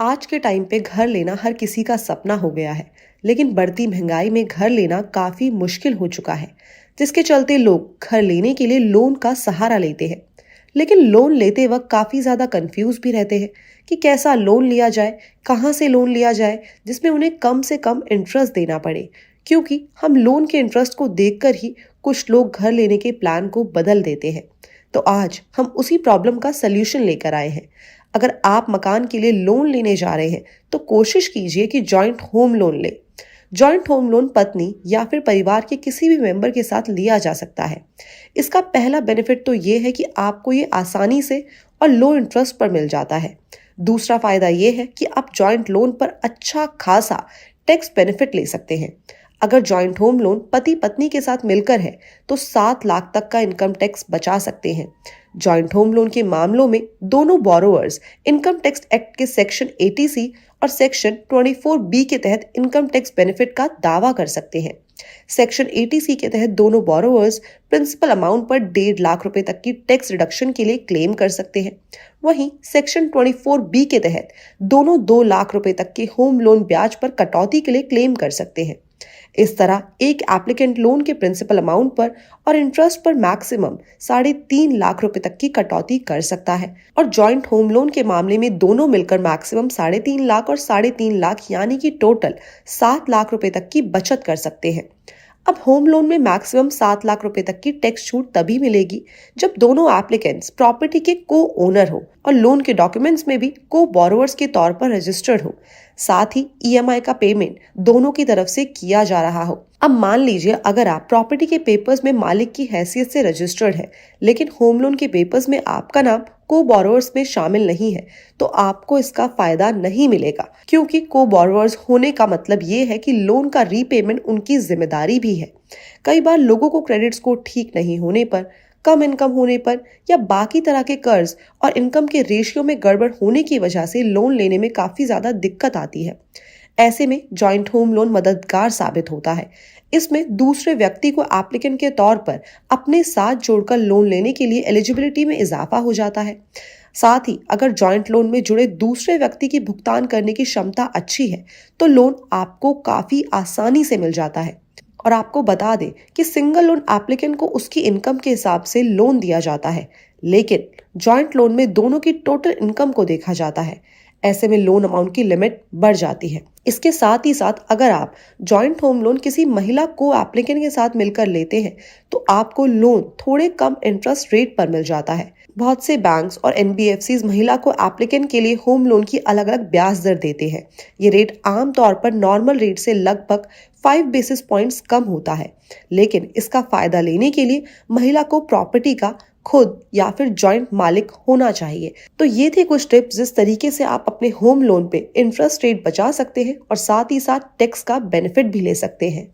आज के टाइम पे घर लेना हर किसी का सपना हो गया है। लेकिन बढ़ती महंगाई में घर लेना काफी मुश्किल हो चुका है, जिसके चलते लोग घर लेने के लिए लोन का सहारा लेते हैं। लेकिन लोन लेते वक्त काफी ज्यादा कंफ्यूज भी रहते हैं कि कैसा लोन लिया जाए, कहाँ से लोन लिया जाए जिसमें उन्हें कम से कम इंटरेस्ट देना पड़े। क्योंकि हम लोन के इंटरेस्ट को देखकर ही कुछ लोग घर लेने के प्लान को बदल देते हैं। तो आज हम उसी प्रॉब्लम का सल्यूशन लेकर आए हैं। अगर आप मकान के लिए लोन लेने जा रहे हैं तो कोशिश कीजिए कि जॉइंट होम लोन ले। जॉइंट होम लोन पत्नी या फिर परिवार के किसी भी मेंबर के साथ लिया जा सकता है। इसका पहला बेनिफिट तो ये है कि आपको ये आसानी से और लो इंटरेस्ट पर मिल जाता है। दूसरा फायदा ये है कि आप जॉइंट लोन पर अच्छा खासा टैक्स बेनिफिट ले सकते हैं। अगर जॉइंट होम लोन पति पत्नी के साथ मिलकर है तो 7 लाख तक का इनकम टैक्स बचा सकते हैं। जॉइंट होम लोन के मामलों में दोनों बोरोवर्स इनकम टैक्स एक्ट के सेक्शन 80C और सेक्शन 24B के तहत इनकम टैक्स बेनिफिट का दावा कर सकते हैं। सेक्शन 80C के तहत दोनों बोरोवर्स प्रिंसिपल अमाउंट पर 1.5 लाख रुपए तक की टैक्स रिडक्शन के लिए क्लेम कर सकते हैं। वहीं सेक्शन 24B के तहत दोनों 2 लाख रुपए तक के होम लोन ब्याज पर कटौती के लिए क्लेम कर सकते हैं। इस तरह एक एप्लीकेंट लोन के प्रिंसिपल अमाउंट पर और इंटरेस्ट पर मैक्सिमम 3.5 लाख रुपए तक की कटौती कर सकता है। और जॉइंट होम लोन के मामले में दोनों मिलकर मैक्सिमम 3.5 लाख और 3.5 लाख यानी कि टोटल 7 लाख रुपए तक की बचत कर सकते हैं। अब होम लोन में मैक्सिमम 7 लाख रुपए तक की टैक्स छूट तभी मिलेगी जब दोनों एप्लीकेंट्स प्रॉपर्टी के को ओनर हो और लोन के डॉक्यूमेंट्स में भी को बोरोवर्स के तौर पर रजिस्टर्ड हो। साथ ही ईएमआई का पेमेंट दोनों की तरफ से किया जा रहा हो। अब मान लीजिए अगर आप प्रॉपर्टी के पेपर्स में मालिक की हैसियत से रजिस्टर्ड है, लेकिन होम लोन के पेपर्स में आपका नाम को बोरोवर्स में शामिल नहीं है, तो आपको इसका फायदा नहीं मिलेगा। क्योंकि को बोरोवर्स होने का मतलब ये है कि लोन का रीपेमेंट उनकी जिम्मेदारी भी है। कई बार लोगों को क्रेडिट स्कोर ठीक नहीं होने पर, कम इनकम होने पर या बाकी तरह के कर्ज और इनकम के रेशियो में गड़बड़ होने की वजह से लोन लेने में काफी ज्यादा दिक्कत आती है। ऐसे में जॉइंट होम लोन मददगार साबित होता है। इसमें दूसरे व्यक्ति को एप्लीकेंट के तौर पर अपने साथ जोड़कर लोन लेने के लिए एलिजिबिलिटी में इजाफा हो जाता है। साथ ही अगर जॉइंट लोन में जुड़े दूसरे व्यक्ति की भुगतान करने की क्षमता अच्छी है तो लोन आपको काफी आसानी से मिल जाता है। और आपको बता दें कि सिंगल लोन एप्लीकेंट को उसकी इनकम के हिसाब से लोन दिया जाता है, लेकिन जॉइंट लोन में दोनों की टोटल इनकम को देखा जाता है। ऐसे में लोन अमाउंट की लिमिट बढ़ जाती है। इसके साथ ही साथ अगर आप जॉइंट होम लोन किसी महिला को एप्लीकेंट के साथ मिलकर लेते हैं तो आपको लोन थोड़े कम इंटरेस्ट रेट पर मिल जाता है। बहुत से बैंक्स और एनबीएफसीज महिला को एप्लीकेंट के लिए होम लोन की अलग अलग ब्याज दर देते हैं। ये रेट आमतौर पर नॉर्मल रेट से लगभग 5 बेसिस पॉइंट्स कम होता है। लेकिन इसका फायदा लेने के लिए महिला को प्रॉपर्टी का खुद या फिर जॉइंट मालिक होना चाहिए। तो ये थे कुछ टिप्स जिस तरीके से आप अपने होम लोन पे इंटरेस्ट रेट बचा सकते हैं और साथ ही साथ टैक्स का बेनिफिट भी ले सकते हैं।